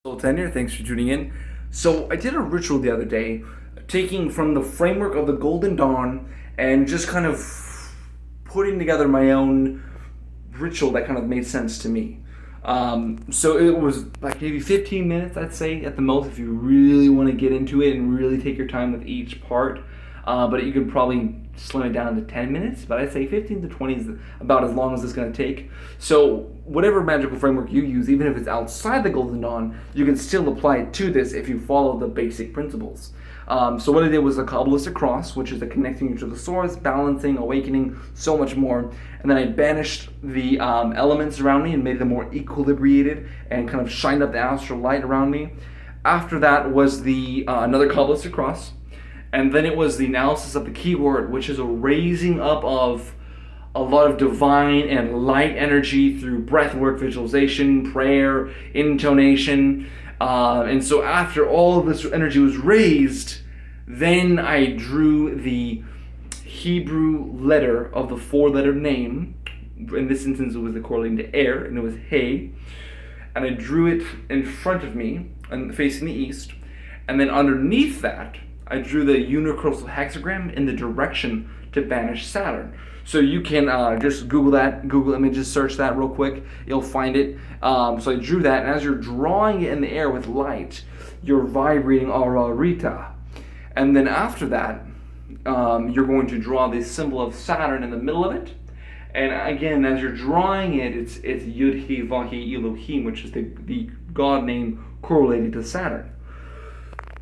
Tenure, thanks for tuning in. So I did a ritual the other day, taking from the framework of the Golden Dawn and just kind of putting together my own ritual that kind of made sense to me. So it was like maybe 15 minutes, I'd say, at the most, if you really want to get into it and really take your time with each part. But you could probably slim it down to 10 minutes, but I'd say 15 to 20 is about as long as it's going to take. So whatever magical framework you use, even if it's outside the Golden Dawn, you can still apply it to this if you follow the basic principles. So what I did was a Qabalistic cross, which is the connecting you to the source, balancing, awakening, so much more. And then I banished the elements around me and made them more equilibrated and kind of shined up the astral light around me. After that was the another Qabalistic cross. And then it was the analysis of the keyword, which is a raising up of a lot of divine and light energy through breath work, visualization, prayer, intonation. And so after all of this energy was raised, then I drew the Hebrew letter of the four-letter name. In this instance, it was correlating to air, and it was Hey. And I drew it in front of me and facing the east. And then underneath that, I drew the universal hexagram in the direction to banish Saturn. So you can just Google that, Google images, search that real quick. You'll find it. So I drew that, and as you're drawing it in the air with light, you're vibrating Aura Rita. And then after that, you're going to draw the symbol of Saturn in the middle of it. And again, as you're drawing it, it's Yud-He, Vahi, Elohim, which is the god name correlated to Saturn.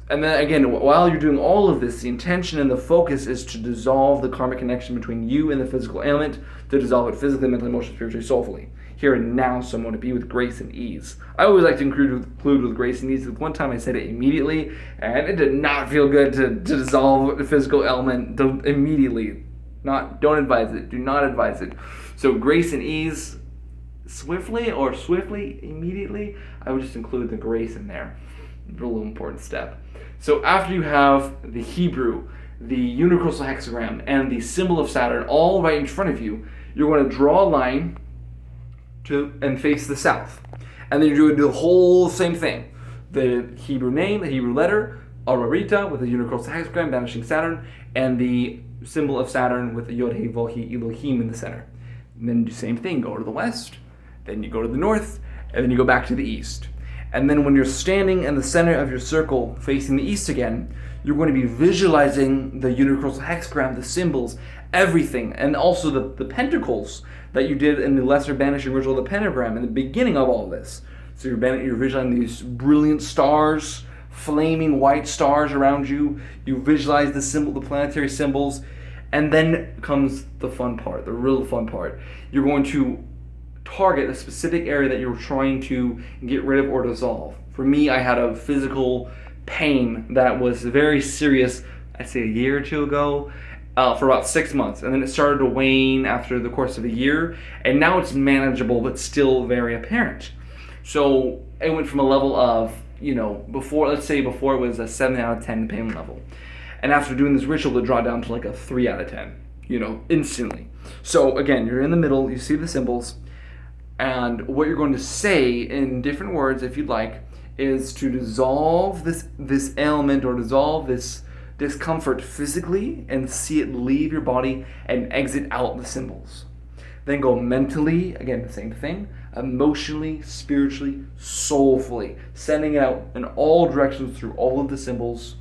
And then again, while you're doing all of this, the intention and the focus is to dissolve the karmic connection between you and the physical element, to dissolve it physically, mentally, emotionally, spiritually, soulfully. Here and now, so I want to be with grace and ease. I always like to include with grace and ease. One time I said it immediately, and it did not feel good to dissolve the physical element immediately. Don't advise it. Do not advise it. So grace and ease, swiftly, immediately, I would just include the grace in there. A real important step. So after you have the Hebrew, the universal hexagram, and the symbol of Saturn all right in front of you, you're going to draw a line and face the south. And then you're doing the whole same thing. The Hebrew name, the Hebrew letter, Ararita with the universal hexagram, banishing Saturn, and the symbol of Saturn with the Yod-He, Vahi, Elohim in the center. And then do the same thing. Go to the west, then you go to the north, and then you go back to the east. And then when you're standing in the center of your circle facing the east again, you're going to be visualizing the universal hexagram, the symbols, everything, and also the pentacles that you did in the lesser banishing ritual of the pentagram in the beginning of all this. So you're visualizing these brilliant stars, flaming white stars around you. You visualize the symbol, the planetary symbols, and then comes the fun part, the real fun part. You're going to target a specific area that you're trying to get rid of or dissolve. For me, I had a physical pain that was very serious, I'd say a year or two ago, for about 6 months. And then it started to wane after the course of a year, and now it's manageable but still very apparent. So it went from a level of, before it was a 7 out of 10 pain level. And after doing this ritual, it dropped down to like a 3 out of 10, instantly. So again, you're in the middle, you see the symbols, and what you're going to say in different words, if you'd like, is to dissolve this ailment or dissolve this discomfort physically and see it leave your body and exit out the symbols. Then go mentally, again, the same thing, emotionally, spiritually, soulfully, sending it out in all directions through all of the symbols.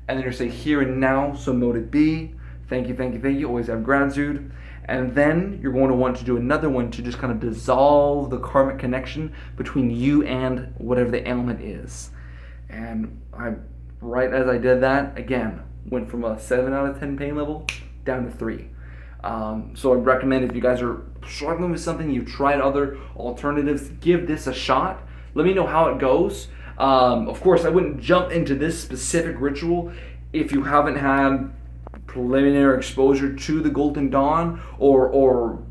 And then you say, here and now, so mote it be. Thank you, thank you, thank you. Always have gratitude. And then you're going to want to do another one to just kind of dissolve the karmic connection between you and whatever the ailment is. And right as I did that, again, went from a 7 out of 10 pain level down to 3. So I'd recommend, if you guys are struggling with something, you've tried other alternatives, give this a shot. Let me know how it goes. Of course, I wouldn't jump into this specific ritual if you haven't had preliminary exposure to the Golden Dawn or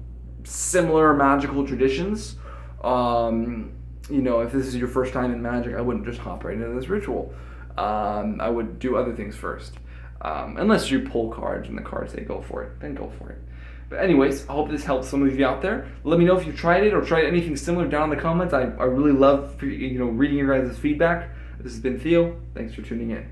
similar magical traditions. If this is your first time in magic, I wouldn't just hop right into this ritual. I would do other things first. Unless you pull cards and the cards say go for it, then go for it. But anyways, I hope this helps some of you out there. Let me know if you tried it or tried anything similar down in the comments. I really love reading your guys' feedback. This has been Theo. Thanks for tuning in.